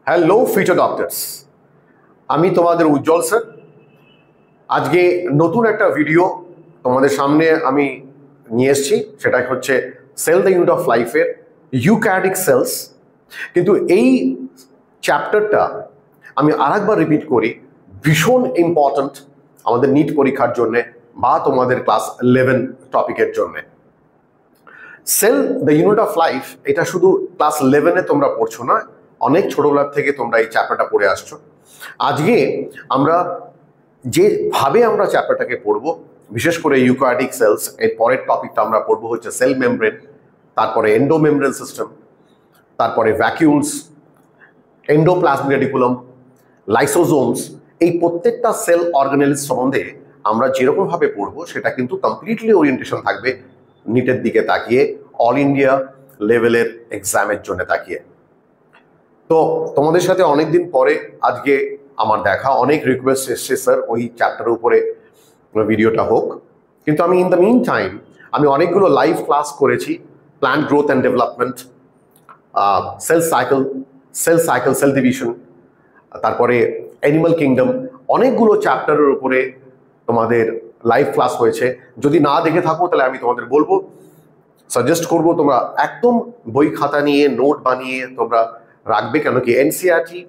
Hello future doctors, আমি তোমাদের উজ্জ্বল sir. আজকে নতুন একটা ভিডিও তোমাদের সামনে আমি নিয়ে এসেছি, সেটা হচ্ছে সেল দ্য ইউনিট অফ লাইফের ইউক্যারিওটিক সেলস। কিন্তু এই চ্যাপ্টারটা আমি আরেকবার রিপিট করি, ভীষণ ইম্পর্ট্যান্ট আমাদের নিট পরীক্ষার জন্যে বা তোমাদের ক্লাস 11 টপিকের জন্যে। Cell the unit of life এটা শুধু ক্লাস 11-এ তোমরা পড়ছো না, অনেক ছোটবেলার থেকে তোমরা এই চ্যাপ্টারটা পড়ে আসছো। আজকে আমরা যেভাবে আমরা চ্যাপ্টারটাকে পড়বো, বিশেষ করে ইউক্যারিওটিক সেলস, এর পরের টপিকটা আমরা পড়বো হচ্ছে সেল মেমব্রেন, তারপরে এন্ডোমেমব্রেন সিস্টেম, তারপরে ভ্যাকিউলস, এন্ডোপ্লাজমিক রেটিকুলাম, লাইসোজোমস। এই প্রত্যেকটা সেল অর্গানেলস সম্বন্ধে আমরা যেরকমভাবে পড়বো সেটা কিন্তু কমপ্লিটলি ওরিয়েন্টেশন থাকবে নিটের দিকে তাকিয়ে, অল ইন্ডিয়া লেভেলের এক্সামের জন্য তাকিয়ে। তো তোমাদের সাথে অনেকদিন পরে আজকে আমার দেখা, অনেক রিকোয়েস্ট এসছে স্যার ওই চ্যাপ্টারের উপরে ভিডিওটা হোক। কিন্তু আমি ইন দ্য মিন টাইম আমি অনেকগুলো লাইভ ক্লাস করেছি, plant growth and development, cell cycle, cell division, তারপরে অ্যানিমাল কিংডম, অনেকগুলো চ্যাপ্টারের উপরে তোমাদের লাইভ ক্লাস হয়েছে। যদি না দেখে থাকো তাহলে আমি তোমাদের বলবো, সাজেস্ট করবো তোমরা একদম বই খাতা নিয়ে নোট বানিয়ে তোমরা রাখবে, কেন কি এনসিইআরটি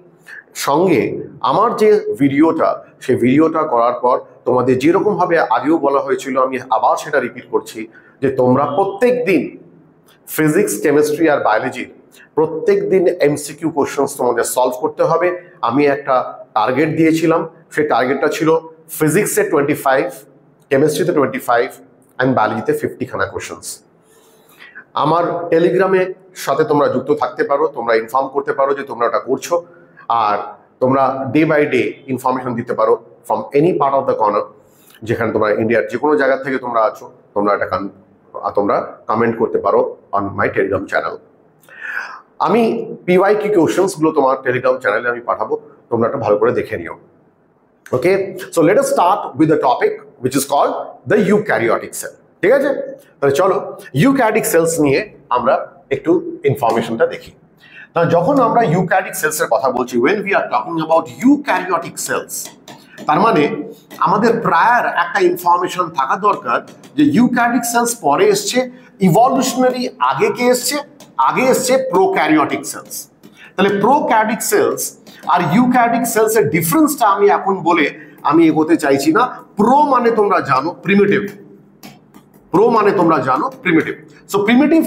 সঙ্গে আমার যে ভিডিওটা, সেই ভিডিওটা করার পর তোমাদের যেরকমভাবে আগেও বলা হয়েছিল, আমি আবার সেটা রিপিট করছি যে তোমরা প্রত্যেক দিন ফিজিক্স, কেমিস্ট্রি আর বায়োলজি প্রত্যেক দিন এমসিকিউ কোশ্চেন্স তোমাদের সলভ করতে হবে। আমি একটা টার্গেট দিয়েছিলাম, সেই টার্গেটটা ছিল ফিজিক্সে 25, কেমিস্ট্রিতে 25 অ্যান্ড বায়োলজিতে 50 খানা কোশ্চেন্স। আমার টেলিগ্রামের সাথে তোমরা যুক্ত থাকতে পারো, তোমরা ইনফর্ম করতে পারো যে তোমরা ওটা করছো, আর তোমরা ডে বাই ডে ইনফরমেশন দিতে পারো from any part of the corner, যেখানে তোমরা ইন্ডিয়ার যে কোনো জায়গা থেকে তোমরা আছো, তোমরা এটা তোমরা কমেন্ট করতে পারো অন মাই টেলিগ্রাম চ্যানেল। আমি পিওয়াইকিউ কোশ্চেন্সগুলো তোমার টেলিগ্রাম চ্যানেলে আমি পাঠাবো, তোমরা এটা ভালো করে দেখে নিও। Okay, so let us start with the topic which is called the eukaryotic cell. ঠিক আছে, তাহলে চলো ইউক্যারিওটিক সেলস নিয়ে আমরা একটু ইনফরমেশনটা দেখি। না, যখন আমরা ইউক্যারিওটিক সেলসের কথা বলছি, when we are talking about eukaryotic cells, তার মানে আমাদের প্রায়র একটা ইনফরমেশন থাকা দরকার যে ইউক্যারিওটিক সেলস পরে এসছে, ইভলিউশনারি আগে কে এসছে? আগে এসছে প্রোক্যারিওটিক সেলস। তাহলে প্রোক্যারিওটিক সেলস আর ইউক্যারিওটিক সেলস এর ডিফারেন্সটা আমি এখন বলে আমি এগোতে চাইছি না। প্রো মানে তোমরা জানো প্রিমিটিভ, প্রো মানে তোমরা জানো প্রিমিটিভ। সো প্রিমিটিভ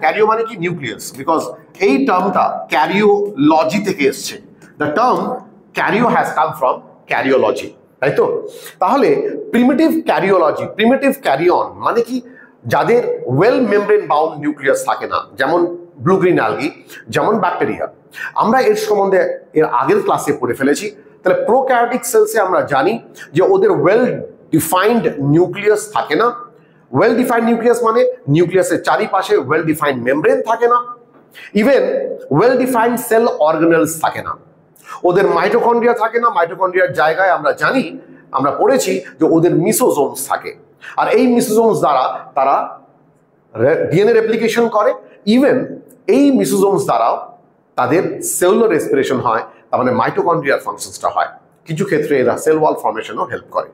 ক্যারিও মানে কি? নিউক্লিয়াস, বিকজ এই টার্মটা ক্যারিওলজি থেকে এসছে। The term karyo has come from karyology, তাই তো? তাহলে প্রিমিটিভ ক্যারিওলজি, প্রিমিটিভ ক্যারিয়ন মানে কি? যাদের ওয়েল মেমব্রেন বাউন্ড নিউক্লিয়াস থাকে না, যেমন ব্লু গ্রিন অ্যালগি, যেমন ব্যাকটেরিয়া। আমরা এর সম্বন্ধে এর আগের ক্লাসে পড়ে ফেলেছি। তাহলে প্রোক্যারিওটিক সেলসে আমরা জানি যে ওদের ওয়েল ডিফাইন্ড নিউক্লিয়াস থাকে না। ওয়েল ডিফাইন্ড নিউক্লিয়াস মানে নিউক্লিয়াসের চারিপাশে ওয়েল ডিফাইন্ড মেমব্রেন থাকে না, even well defined cell organelles থাকে না। ওদের মাইটোকন্ড্রিয়া থাকে না, মাইটোকন্ড্রিয়ার জায়গায় আমরা জানি, আমরা পড়েছি যে ওদের মিসোজোমস থাকে, আর এই মিসোজোমস দ্বারা তারা ডিএনএ রেপ্লিকেশন করে। ইভেন এই মিসোজোমস দ্বারাও তাদের সেলুলার রেসপিরেশন হয়, তার মানে মাইটোকন্ড্রিয়ার ফাংশনসটা হয়। কিছু ক্ষেত্রে এরা সেল ওয়াল ফর্মেশনও হেল্প করে।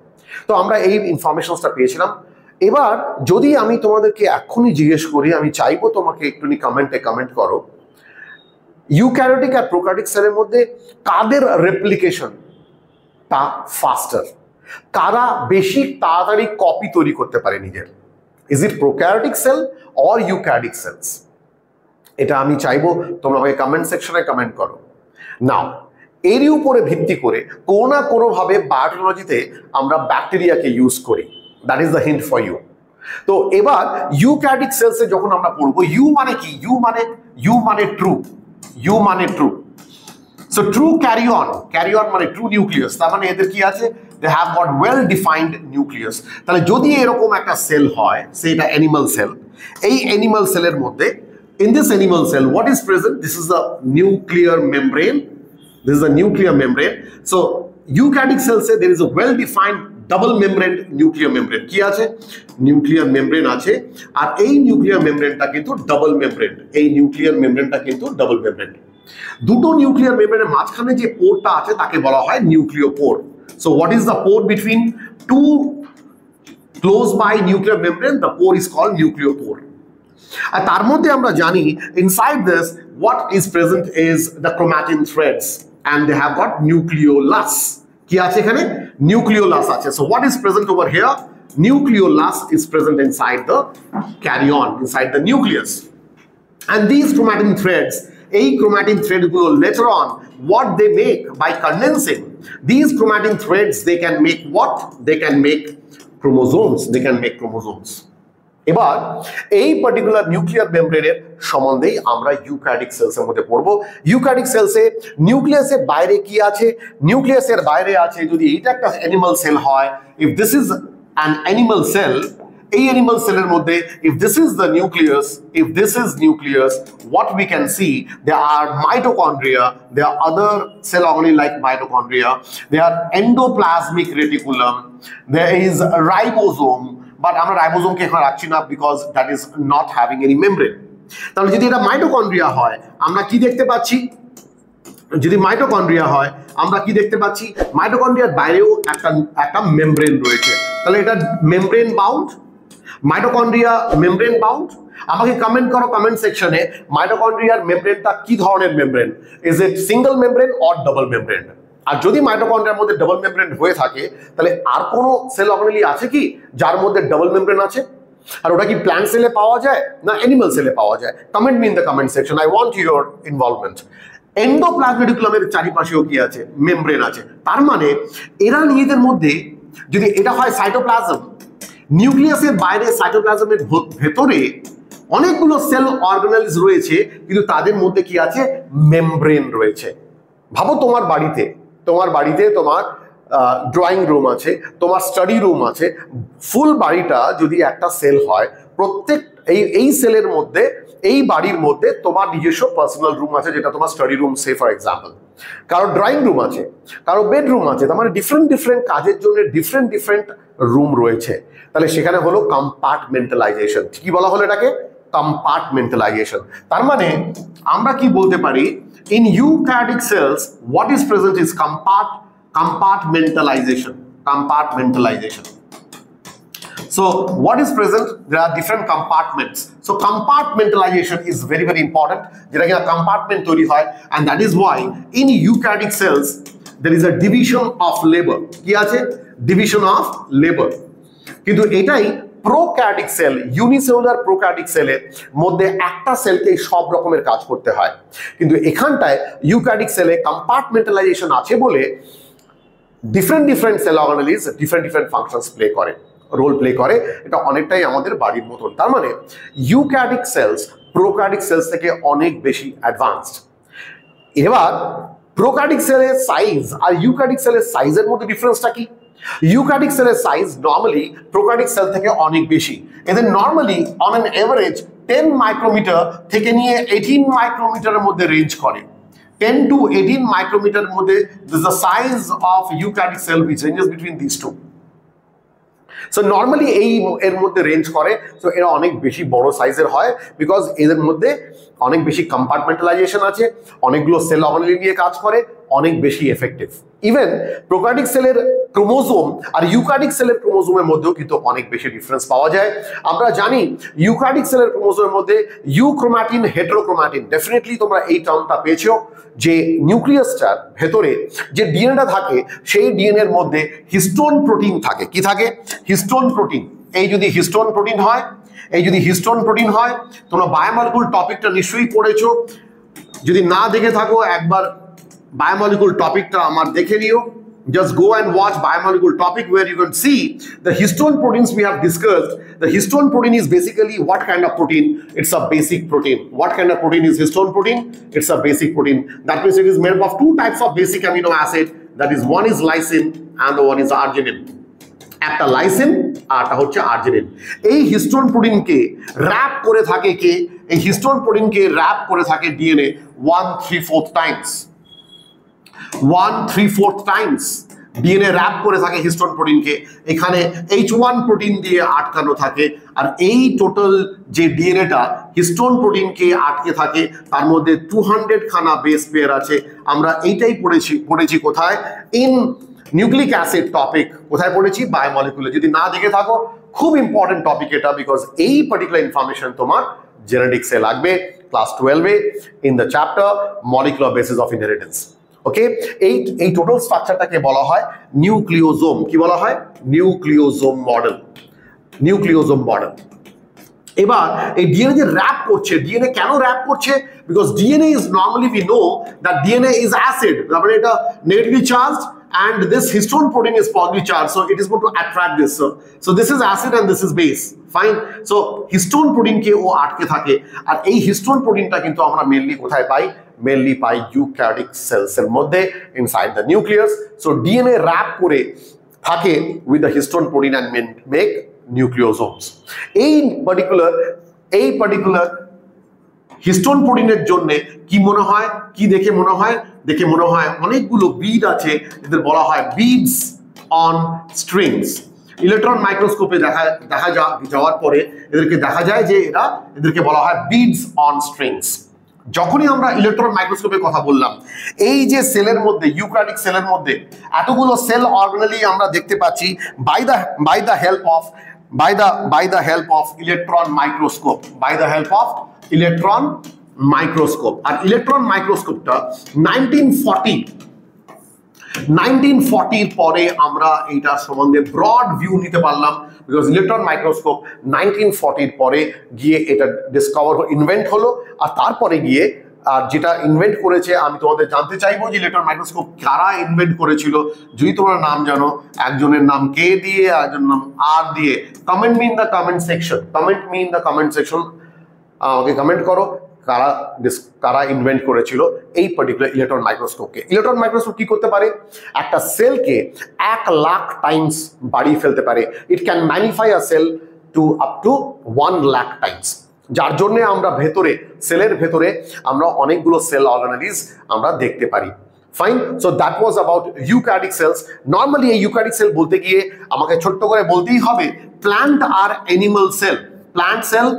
তো আমরা এই ইনফরমেশনসটা পেয়েছিলাম। এবার যদি আমি তোমাদেরকে এখনই জিজ্ঞেস করি, আমি চাইবো তোমাকে একটুখানি কমেন্ট করো, ইউক্যারিওটিক আর প্রোক্যারিওটিক সেলের মধ্যে কাদের রেপ্লিকেশনটা ফাস্টার? কারা বেশি তাড়াতাড়ি কপি তৈরি করতে পারে নিজের? Is it prokaryotic cell or eukaryotic cells? এটা আমি চাইবো তোমরা আমাকে কমেন্ট সেকশনে কমেন্ট করো। নাও এরই উপরে ভিত্তি করে কোনো না কোনোভাবে বায়োটেকনোলজিতে আমরা ব্যাকটেরিয়াকে ইউজ করি। That is the hint for you. তো এবার ইউক্যারিওটিক সেলসে যখন আমরা পড়বো, ইউ মানে কি? ইউ মানে ট্রু, ইউ মানে ট্রু। সো ট্রু ক্যারিয়ন মানে ট্রু নিউক্লিয়াস, তার মানে এদের কি আছে? They have got well defined nucleus. তাহলে যদি এরকম একটা সেল হয়, সেটা অ্যানিমাল সেল, এই অ্যানিমাল সেলের মধ্যে, in this animal cell what is present? This is the nuclear membrane, this is the nuclear membrane. So eukaryotic cells say there is a well defined double membrane nuclear membrane কি আছে, nuclear membrane আছে, আর এই nuclear মেমব্রেনটা কিন্তু double membrane, এই nuclear মেমব্রেনটা কিন্তু double membrane. দুটো nuclear মেমব্রেনের মাঝখানে যে পোরটা আছে তাকে বলা হয় nucleopore. So what is the pore between two close by nuclear membrane? The pore is called nucleopore. আর তার মধ্যে আমরা জানি inside this what is present is the chromatin threads and they have got nucleolus. কি আছে এখানে? Nucleolus আছে। So what is present over here? Nucleolus is present inside the karyon, inside the nucleus. And these chromatin threads, এই chromatin thread গুলো later on what they make by condensing, these chromatin threads they can make what? They can make chromosomes, they can make chromosomes. এবার এই particular nuclear মেমব্রেনের সম্বন্ধেই আমরা eukaryotic সেলসের মধ্যে পড়ব। Eukaryotic সেলসে নিউক্লিয়াসের বাইরে কি আছে? নিউক্লিয়াসের বাইরে আছে, যদি এটা একটা অ্যানিমাল সেল হয়, if this is an animal cell, এই অ্যানিমাল সেলের মধ্যে if this is the nucleus, if this is nucleus, what we can see, there are mitochondria, there are other cell organelles like mitochondria, there are endoplasmic reticulum, there is a ribosome, but আমরা রাইবোজোমকে এখানে রাখছি না because that is not having any membrane. তাহলে যদি এটা mitochondria হয় আমরা কি দেখতে পাচ্ছি? যদি মাইটোকন্ড্রিয়া হয় আমরা কি দেখতে পাচ্ছি? মাইটোকন্ড্রিয়ার বাইরেও একটা মেমব্রেন রয়েছে। তাহলে এটা membrane bound, mitochondria membrane bound. আমাকে কমেন্ট করো কমেন্ট সেকশনে মাইটোকন্ড্রিয়ার মেমব্রেনটা কি ধরনের membrane, is it single membrane or double membrane? আর যদি মাইটোকন্ড্রিয়ার মধ্যে ডাবল মেমব্রেন হয়ে থাকে তাহলে আর কোনো সেল অর্গানেলি আছে কি যার মধ্যে ডাবল মেমব্রেন আছে? আর ওটা কি প্ল্যান্ট সেলে পাওয়া যায় না অ্যানিমাল সেলে পাওয়া যায়? Comment me in the comment section, I want your involvement. Endoplasmic রেটিকুলামের চারিপাশেও কি আছে? মেমব্রেন আছে। তার মানে এরা নিজেদের মধ্যে, যদি এটা হয় সাইটোপ্লাজম, নিউক্লিয়াসের বাইরে সাইটোপ্লাজমের ভেতরে অনেকগুলো সেল অর্গানেলস রয়েছে, কিন্তু তাদের মধ্যে কি আছে? মেমব্রেন রয়েছে। ভাবো তোমার বাড়িতে তোমার ড্রয়িং রুম আছে, তোমার স্টাডি রুম আছে, ফুল বাড়িটা যদি একটা সেল হয়, প্রত্যেক এই সেলের মধ্যে, এই বাড়ির মধ্যে তোমার নিজস্ব পার্সোনাল রুম আছে, যেটা তোমার study room say for example, কারো ড্রয়িং রুম আছে, কারো বেডরুম আছে, তার মানে ডিফারেন্ট কাজের জন্য ডিফারেন্ট রুম রয়েছে। তাহলে সেখানে হলো কম্পার্টমেন্টালাইজেশন। কি বলা হলো এটাকে? কম্পার্টমেন্টালাইজেশন। তার মানে আমরা কি বলতে পারি? In eukaryotic cells, what is present is compartmentalization. So, what is present? There are different compartments. So, compartmentalization is very important. যেটা কিনা compartment তৈরি হয়, and that is why in eukaryotic cells there is a division of labor. কি আছে? Division of labor. কিন্তু এটাই prokaryotic sell, unicellular prokaryotic সেলের মধ্যে একটা সেলকে সব রকমের কাজ করতে হয়, কিন্তু এখানটায় ইউক্যারিওটিক সেলে কম্পার্টমেন্টালাইজেশন আছে বলে different cell organelles different functions role play করে। এটা অনেকটাই আমাদের বাড়ির মতন। তার মানে ইউক্যারিওটিক সেলস প্রোক্যারিওটিক সেলস থেকে অনেক বেশি অ্যাডভান্সড। এবার প্রোক্যারিওটিক সেলের সাইজ আর ইউক্যারিওটিক সেলের সাইজের মধ্যে ডিফারেন্সটা কি? ইউক্যারিওটিক সেলের সাইজ নর্মালি প্রোক্যারিওটিক সেল থেকে অনেক বেশি। এদের normally on an average 10 micrometre থেকে নিয়ে 18 মাইক্রোমিটারের মধ্যে রেঞ্জ করে। 10 to 18 মাইক্রোমিটার মধ্যে this the size of eukaryotic sell which ranges between these two. So normally এর মধ্যে রেঞ্জ করে। সো এরা অনেক বেশি বড় সাইজের হয় বিকজ এদের মধ্যে অনেক বেশি কম্পার্টমেন্টালাইজেশন আছে, অনেকগুলো সেল অর্গানেলি নিয়ে কাজ করে, অনেক বেশি এফেক্টিভ। ইভেন প্রোক্যারিওটিক সেলের ক্রোমোজোম আর ইউক্যারিওটিক সেলের ক্রোমোজোমের মধ্যেও কিন্তু অনেক বেশি ডিফারেন্স পাওয়া যায়। আমরা জানি ইউক্যারিওটিক সেলের ক্রোমোজোমের মধ্যে ইউক্রোমাটিন, হেটেরোক্রোমাটিন, ডেফিনেটলি তোমরা এই টার্মটা পেয়েছো, যে নিউক্লিয়াসটার ভেতরে যে ডিএনএটা থাকে সেই ডিএনএর মধ্যে হিস্টোন প্রোটিন থাকে। কি থাকে? Histone protein. এই যদি হিস্টোন প্রোটিন হয়, তোমরা বায়োমলিকুল টপিকটা নিশ্চয়ই পড়েছো। যদি না দেখে থাকো একবার বায়োমলিকুল টপিকটা আমার দেখে নিও। Just go and watch biomolecule topic where you can see the histone proteins we have discussed. The histone protein is basically what kind of protein? It's a basic protein. What kind of protein is histone protein? It's a basic protein. That means it is made up of two types of basic amino acid. That is, one is lysine and the one is arginine. একটা lysine আর একটা হচ্ছে arginine. এই histone প্রোটিনকে rap করে থাকে কে? এই histone প্রোটিনকে rap করে থাকে DNA 1/3/4 Times. DNA rap করে থাকে হিস্টোন প্রোটিনকে, এখানে H1 প্রোটিন দিয়ে আটকানো থাকে, আর এই টোটাল যে ডিএনএটা হিস্টোন প্রোটিনকে আটকে থাকে তার মধ্যে 200 খানা বেস পেয়ার আছে। আমরা এইটাই পড়েছি কোথায়? In nucleic acid topic. কোথায় পড়েছি? বায়োমলিকুলে। যদি না দেখে থাকো, খুব ইম্পর্টেন্ট টপিক এটা, বিকজ এই পার্টিকুলার ইনফরমেশন তোমার জেনেটিক্সে লাগবে ক্লাস 12-এ in the chapter molecular basis of inheritance. Okay, এই টোটাল স্ট্রাকচারটাকে বলা হয় নিউক্লিওজোম। কি বলা হয়? Nucleosome model. Nucleosome model. এবার এই ডিএনএ যে র্যাপ করছে, ডিএনএ কেন র্যাপ করছে? Because DNA is normally we know that DNA is acid, তারপরে এটা negatively charged and this histone protein is positively charged, so it is going to attract this. So this is acid and this is base. Fine. So histone protein ke o atke thake, আর এই histone protein ta kintu amra mainly kothay pai? Mainly pai eukaryotic cells er moddhe inside the nucleus. So DNA wrap kore thake with the histone protein and make nucleosomes. এই particular histone প্রোটিনের জন্য কি মনে হয়? কি দেখে মনে হয়? দেখে মনে হয় অনেকগুলো বিড আছে, এদের বলা হয় বিডস অন স্ট্রিংস। ইলেকট্রন মাইক্রোস্কোপে দেখা যাওয়ার পরে এদেরকে দেখা যায় যে এদেরকে বলা হয় বিডস অন স্ট্রিংস। যখনই আমরা ইলেকট্রন মাইক্রোস্কোপের কথা বললাম, এই যে সেলের মধ্যে, ইউক্যারিওটিক সেলের মধ্যে এতগুলো সেল অর্গানালি আমরা দেখতে পাচ্ছি by the help of electron microscope, by the help of electron microscope. আর ইলেকট্রন মাইক্রোস্কোপটা 1940 পরে আমরা এইটার সম্বন্ধে ব্রড ভিউ নিতে পারলাম, বিকজ ইলেকট্রন মাইক্রোস্কোপ 1940 পরে গিয়ে এটা ইনভেন্ট হলো। আর তারপরে গিয়ে আর যেটা ইনভেন্ট করেছে, আমি তোমাদের জানতে চাইবো যে ইলেকট্রন মাইক্রোস্কোপ কারা ইনভেন্ট করেছিল। যদি তোমরা নাম জানো, একজনের নাম কে দিয়ে, একজনের নাম আর দিয়ে, comment me in the comment section. আমাকে কমেন্ট করো কারা ইনভেন্ট করেছিল এই পার্টিকুলার ইলেকট্রন মাইক্রোস্কোপকে। ইলেকট্রন মাইক্রোস্কোপ কি করতে পারে? একটা সেলকে 1,00,000 টাইমস বাড়িয়ে ফেলতে পারে। It can magnify a cell to up to 1,00,000 times, যার জন্য আমরা সেলের ভেতরে আমরা অনেকগুলো সেল অর্গানালিজ আমরা দেখতে পারি। Fine. So that was about eukaryotic cells. Normally এই ইউক্যারিওটিক সেল বলতে গিয়ে আমাকে ছোট্ট করে বলতেই হবে প্ল্যান্ট আর animal cell. Plant cell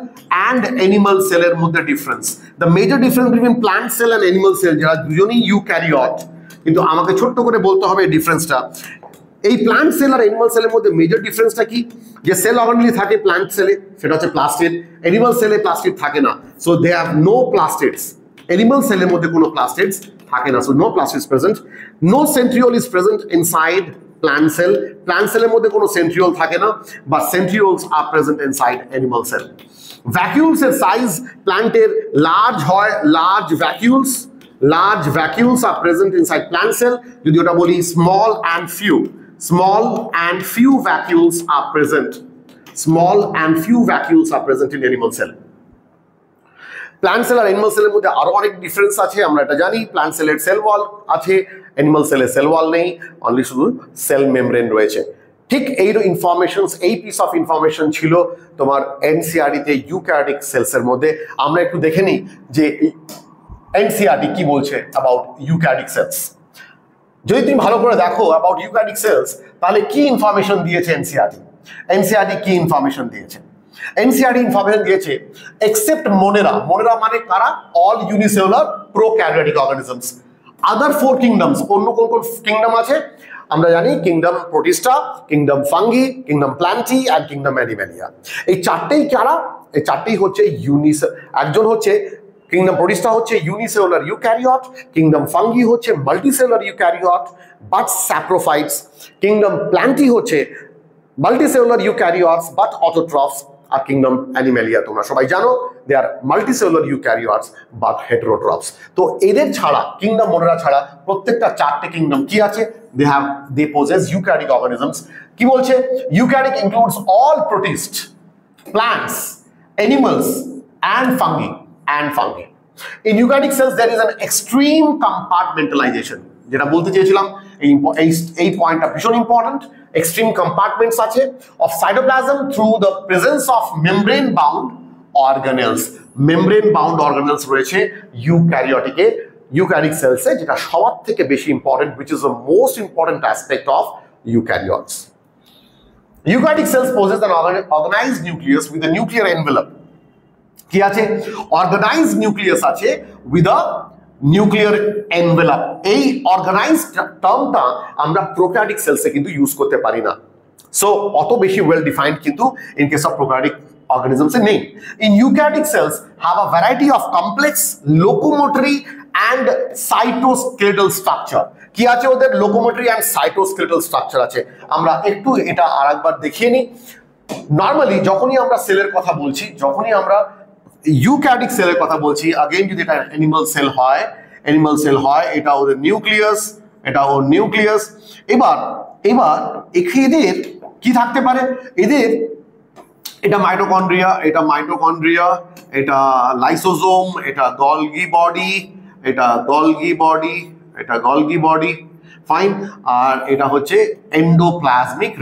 and animal cell এর মধ্যে difference. The major difference between plant cell and animal cell, যারা দুজনেই ইউক্যারিওট, কিন্তু আমাকে ছোট্ট করে বলতে হবে ডিফারেন্সটা। এই প্ল্যান্ট সেল আর অ্যানিমাল সেলের মধ্যে মেজর ডিফারেন্সটা কি? যে সেল অর্গানালি থাকে প্ল্যান্ট সেলে, সেটা হচ্ছে প্লাস্টিড। অ্যানিমাল সেলে প্লাস্টিড থাকে না, so they have no plastids. Animal সেলের মধ্যে কোনো প্লাস্টিডস থাকে না, so no plastids present. No centriole is present inside plant cell. Plant সেলের মধ্যে কোনো সেন্ট্রিওল থাকে না, but centrioles are present inside animal cell. Vacuoles এর সাইজ প্ল্যান্টের লার্জ হয়, large vacuoles are present inside plant cell. যদি ওটা বলি small and few vacuoles are present in animal cell. Plant cell আর অ্যানিমাল সেলের মধ্যে আরো অনেক ডিফারেন্স আছে, আমরা এটা জানি। প্ল্যান্ট সেলের সেল ওয়াল আছে, অ্যানিমাল সেলের সেল ওয়াল নেই, অনলি শুধু সেল মেমব্রেন রয়েছে। ঠিক এই পিস অফ ইনফরমেশন ছিল তোমার এনসিআরটি-তে ইউক্যারিওটিক সেলসের মধ্যে। আমরা একটু দেখে নিই যে এনসিআরটি কি বলছে অ্যাবাউট ইউক্যারিওটিক সেলস। যদি তুমি ভালো করে দেখো অ্যাবাউট ইউক্যারিওটিক সেলস, তাহলে কি ইনফরমেশন দিয়েছে এনসিআরটি কি ইনফরমেশন দিয়েছে? এনসিআরটি ইনফরমেশন দিয়েছে এক্সেপ্ট মোনেরা মানে কারা? All unicellular prokaryotic organisms. Other 4 kingdoms, অন্য কোন কিংডম আছে আমরা জানি? Kingdom Protista, kingdom Fungi, kingdom Plantae আর কিংডম অ্যানিমেলিয়া। এই চারটেই কারা? এই চারটেই হচ্ছে একজন হচ্ছে কিংডম প্রোটিস্টা হচ্ছে ইউনিসেলুলার ইউক্যারিওট, কিংডম ফাঙ্গি হচ্ছে multicellular eukaryote but saprophytes, kingdom Plantae হচ্ছে মাল্টিসেলুলার ইউক্যারিওটস বাট অটোট্রফস, আর কিংডম অ্যানিমেলিয়া তোমরা সবাই জানো they are multicellular eukaryotes but হেটেরোট্রফস। তো এদের ছাড়া, কিংডম মোনেরা ছাড়া প্রত্যেকটা চারটে কিংডম কি আছে? they possess eukaryotic organisms. কি বলছে? eukaryotic includes all protists, plants, animals and fungi. In eukaryotic cells there is an extreme compartmentalization. যেটা বলতে চেয়েছিলাম, এই পয়েন্টটা ভীষণ ইম্পর্টেন্ট। এক্সট্রিম কম্পার্টমেন্টস আছে of cytoplasm through the presence of membrane bound organelles রয়েছে ইউক্যারিওটিকে। ইউক্যারিক সেলসে, যেটা সবার থেকে বেশি important, which is the most important aspect of eukaryotes. Eukaryotic cells possess an organized nucleus with a nuclear envelope. কি আছে? Organized nucleus আছে with a nuclear envelope. এই organized টার্মটা আমরা prokaryotic cells এ কিন্তু ইউজ করতে পারি না। সো অত বেশি well defined কিন্তু in case of prokaryotic organisms নেই। In eukaryotic cells have a variety of complex locomotory and cytoskeletal structure. কি আছে ওদের? লোকোমোটরি অ্যান্ড সাইটোস্কেলেটাল স্ট্রাকচার আছে। আমরা একটু এটা আরেকবার দেখিয়ে নিই। নর্মালি যখনই আমরা সেলের কথা বলছি, যখনই আমরা ইউক্যারিওটিক সেলের কথা বলছি, अगेन যদি এটা অ্যানিমাল সেল হয়, এটা ওদের নিউক্লিয়াস, এটা ওর নিউক্লিয়াস। এবার এদের কি থাকতে পারে? এদের এটা মাইটোকন্ড্রিয়া, এটা লাইসোজোম, এটা গলগি বডি, ফাইন। আর এটা হচ্ছে endoplasmic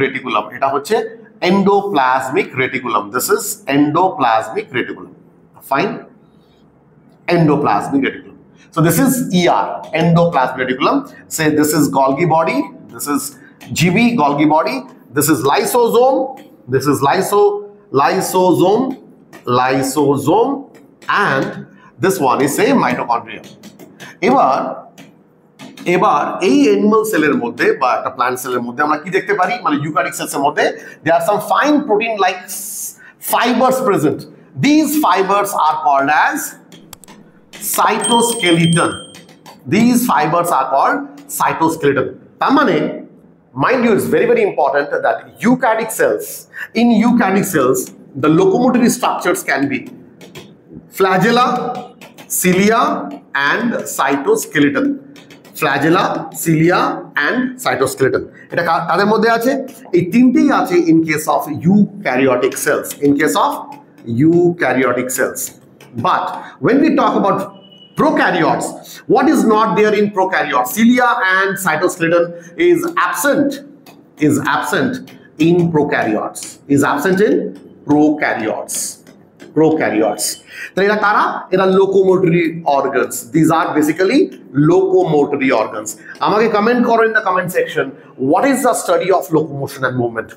reticulum, this is endoplasmic reticulum, fine, endoplasmic reticulum. So this is ER, endoplasmic reticulum. Say this is Golgi body, this is GB, Golgi body, this is lysosome, lysosome, and this one is say mitochondria. এবার এই animal সেলের মধ্যে বা একটা plant সেলের মধ্যে আমরা কি দেখতে পারি? মানে ইউক্যারিওটিক সেলসের মধ্যে there are some fine protein like fibers present. These fibers are called as cytoskeleton. তার মানে mind you, it's very important that in eukaryotic cells the locomotory structures can be flagella, cilia and cytoskeleton. এটা কাদের মধ্যে আছে? এই তিনটেই আছে in case of eukaryotic cells. But when we talk about prokaryotes, what is not there in prokaryotes? Cilia and cytoskeleton is absent in prokaryotes. So এরা locomotory organs. These are basically locomotory organs. আমাকে comment করো in the comment section, what is the study of locomotion and movement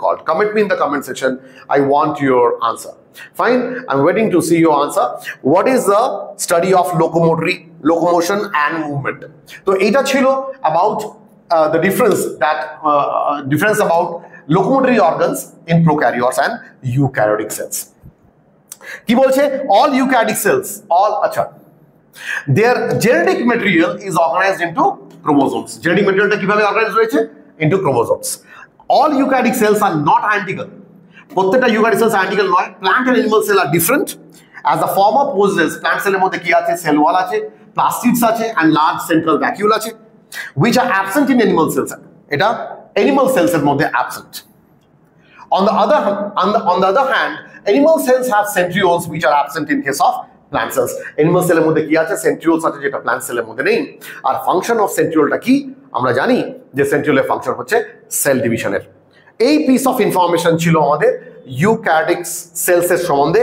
called? Comment me in the comment section. I want your answer. Fine, I'm waiting to see your answer. What is the study of locomotion and movement? So এটা ছিল about the difference about locomotory organs in prokaryotes and eukaryotic cells. কি বলছে? all eukaryotic cells, their genetic material is organized into chromosomes. Genetic materialটা কিভাবে organise রয়েছে? into chromosomes. all eukaryotic cells are not identical. প্রত্যেকটা eukaryotic cells identical নয়। plant and animal cell are different. as the former possesses, plant cell এর মধ্যে কি আছে? cell wall আছে, plastids আছে and large central vacuole আছে, which are absent in animal cells. এটা animal cells এর মধ্যে absent. On the other hand, animal cells have centrioles which are absent in case of plant cells. Animal cell এর মধ্যে কি আছে? centrioles আছে, যেটা plant cell এর মধ্যে নেই। আর ফাংশন অফ সেন্ট্রিওলটা কি? আমরা জানি যে সেন্ট্রিওলের ফাংশন হচ্ছে সেল ডিভিশনের। এই পিস অফ ইনফরমেশন ছিল আমাদের ইউক্যারিওটিক সেলস এর সম্বন্ধে।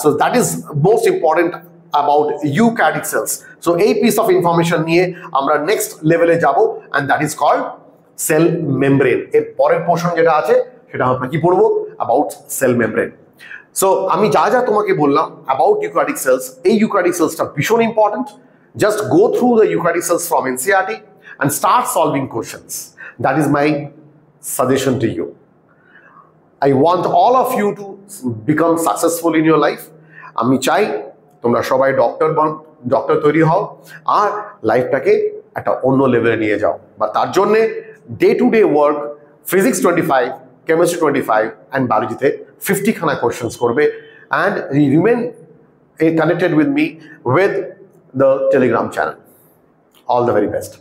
So that is most important about eukaryotic cells. So এই পিস অফ ইনফরমেশন নিয়ে আমরা নেক্সট লেভেলে যাব, and that is called cell membrane. এর পরের পোর্শন যেটা আছে সেটা আমরা কি পড়বো? about cell membrane. সো আমি যা তোমাকে বললাম about eukaryotic cells, এই eukaryotic cellsটা ভীষণ important. Just go through the eukaryotic cells from NCERT and start solving questions. That is my suggestion to you. I want all of you to become successful in your life. আমি চাই তোমরা সবাই doctor তৈরি হও আর লাইফটাকে একটা অন্য লেভেলে নিয়ে যাও। বা তার জন্যে day to day work physics 25, chemistry 25 and বায়োলজিতে 50 খানা কোয়েশ্চেন্স করবে। And remain connected with me with the Telegram channel. All the very best.